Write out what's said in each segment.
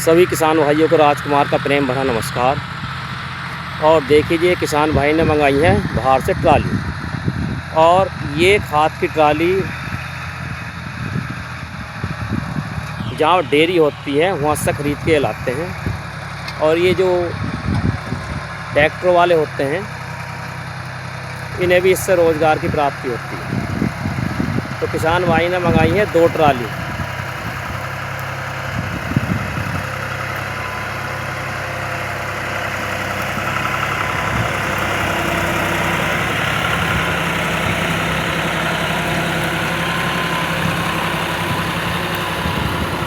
सभी किसान भाइयों को राजकुमार का प्रेम भरा नमस्कार। और देखिए किसान भाई ने मंगाई है बाहर से ट्राली, और ये खाद की ट्राली जहाँ डेयरी होती है वहाँ से ख़रीद के लाते हैं। और ये जो ट्रैक्टर वाले होते हैं इन्हें भी इससे रोज़गार की प्राप्ति होती है। तो किसान भाई ने मंगाई है 2 ट्राली।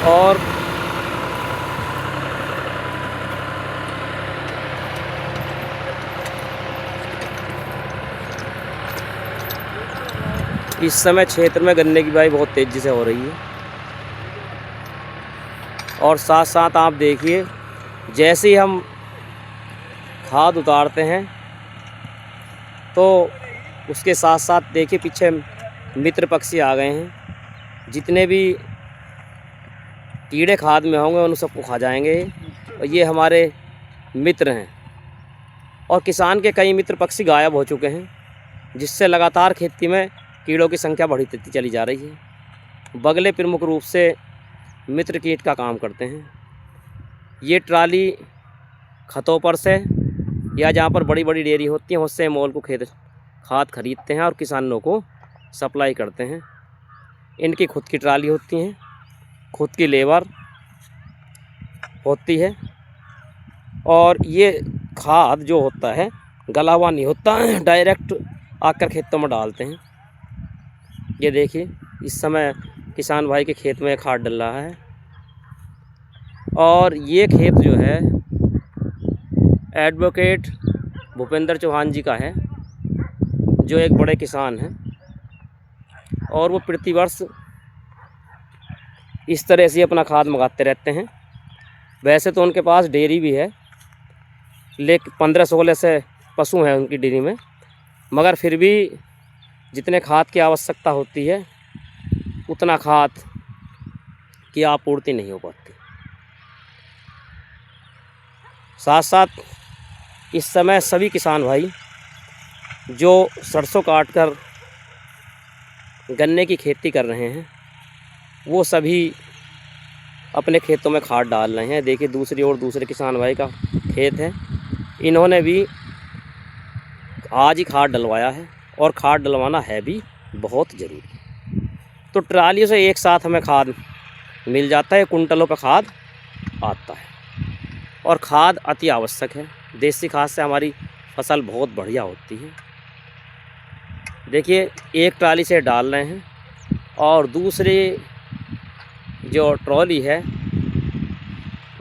और इस समय क्षेत्र में गन्ने की बुआई बहुत तेज़ी से हो रही है। और साथ साथ आप देखिए, जैसे ही हम खाद उतारते हैं तो उसके साथ साथ देखिए पीछे मित्र पक्षी आ गए हैं। जितने भी कीड़े खाद में होंगे उन सबको खा जाएंगे। और ये हमारे मित्र हैं। और किसान के कई मित्र पक्षी गायब हो चुके हैं, जिससे लगातार खेती में कीड़ों की संख्या बढ़ती चली जा रही है। बगले प्रमुख रूप से मित्र कीट का काम करते हैं। ये ट्राली खतों पर से या जहाँ पर बड़ी बड़ी डेयरी होती हैं उससे मोल को खाद खरीदते हैं और किसानों को सप्लाई करते हैं। इनकी खुद की ट्राली होती हैं, खुद की लेबर होती है। और ये खाद जो होता है गला हुआ नहीं होता है, डायरेक्ट आकर खेतों में डालते हैं। ये देखिए इस समय किसान भाई के खेत में खाद डल रहा है। और ये खेत जो है एडवोकेट भूपेंद्र चौहान जी का है, जो एक बड़े किसान हैं। और वो प्रतिवर्ष इस तरह से अपना खाद मंगाते रहते हैं। वैसे तो उनके पास डेयरी भी है, लेकिन 15-16 से पशु हैं उनकी डेयरी में, मगर फिर भी जितने खाद की आवश्यकता होती है उतना खाद की आपूर्ति नहीं हो पाती। साथ साथ इस समय सभी किसान भाई जो सरसों काट कर गन्ने की खेती कर रहे हैं वो सभी अपने खेतों में खाद डाल रहे हैं। देखिए दूसरी ओर दूसरे किसान भाई का खेत है, इन्होंने भी आज ही खाद डलवाया है। और खाद डलवाना है भी बहुत ज़रूरी। तो ट्रालियों से एक साथ हमें खाद मिल जाता है, कुंटलों पर खाद आता है। और खाद अति आवश्यक है। देसी खाद से हमारी फसल बहुत बढ़िया होती है। देखिए एक ट्राली से डाल रहे हैं और दूसरी जो ट्रॉली है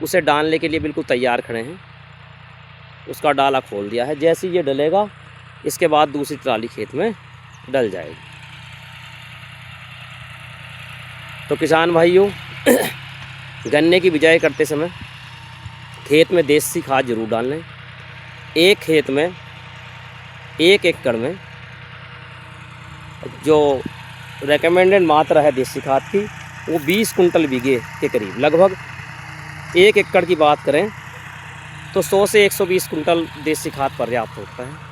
उसे डालने के लिए बिल्कुल तैयार खड़े हैं। उसका डाला खोल दिया है। जैसे ही ये डलेगा इसके बाद दूसरी ट्राली खेत में डल जाएगी। तो किसान भाइयों गन्ने की बिजाई करते समय खेत में देसी खाद जरूर डालें। एक खेत में 1 एकड़ में जो रेकमेंडेड मात्रा है देसी खाद की वो 20 कुंटल बीघे के करीब, लगभग 1 एकड़ की बात करें तो 100 से 120 कुंटल देसी खाद पर्याप्त होता है।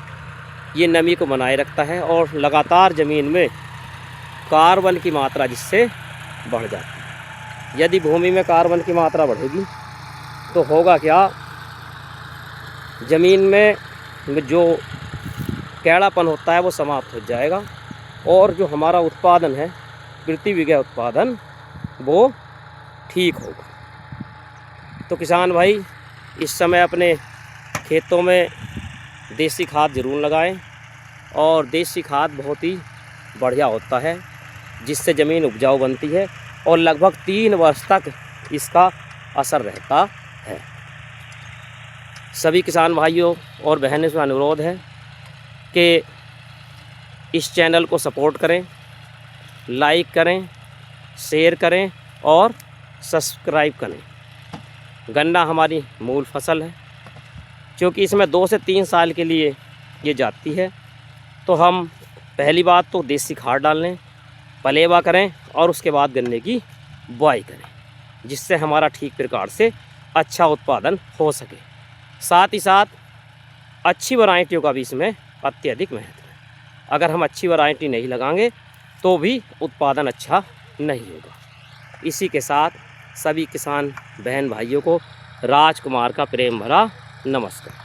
ये नमी को बनाए रखता है और लगातार ज़मीन में कार्बन की मात्रा जिससे बढ़ जाती है। यदि भूमि में कार्बन की मात्रा बढ़ेगी तो होगा क्या, ज़मीन में जो कैड़ापन होता है वो समाप्त हो जाएगा और जो हमारा उत्पादन है प्रति बीघा उत्पादन वो ठीक होगा। तो किसान भाई इस समय अपने खेतों में देसी खाद ज़रूर लगाएं। और देसी खाद बहुत ही बढ़िया होता है, जिससे ज़मीन उपजाऊ बनती है और लगभग 3 वर्ष तक इसका असर रहता है। सभी किसान भाइयों और बहनों से अनुरोध है कि इस चैनल को सपोर्ट करें, लाइक करें, शेयर करें और सब्सक्राइब करें। गन्ना हमारी मूल फसल है, क्योंकि इसमें 2 से 3 साल के लिए ये जाती है। तो हम पहली बात तो देसी खाद डाल लें, पलेवा करें और उसके बाद गन्ने की बुआई करें, जिससे हमारा ठीक प्रकार से अच्छा उत्पादन हो सके। साथ ही साथ अच्छी वैरायटियों का भी इसमें अत्यधिक महत्व है। अगर हम अच्छी वैरायटी नहीं लगाएंगे तो भी उत्पादन अच्छा नहीं होगा। इसी के साथ सभी किसान बहन भाइयों को राजकुमार का प्रेम भरा नमस्कार।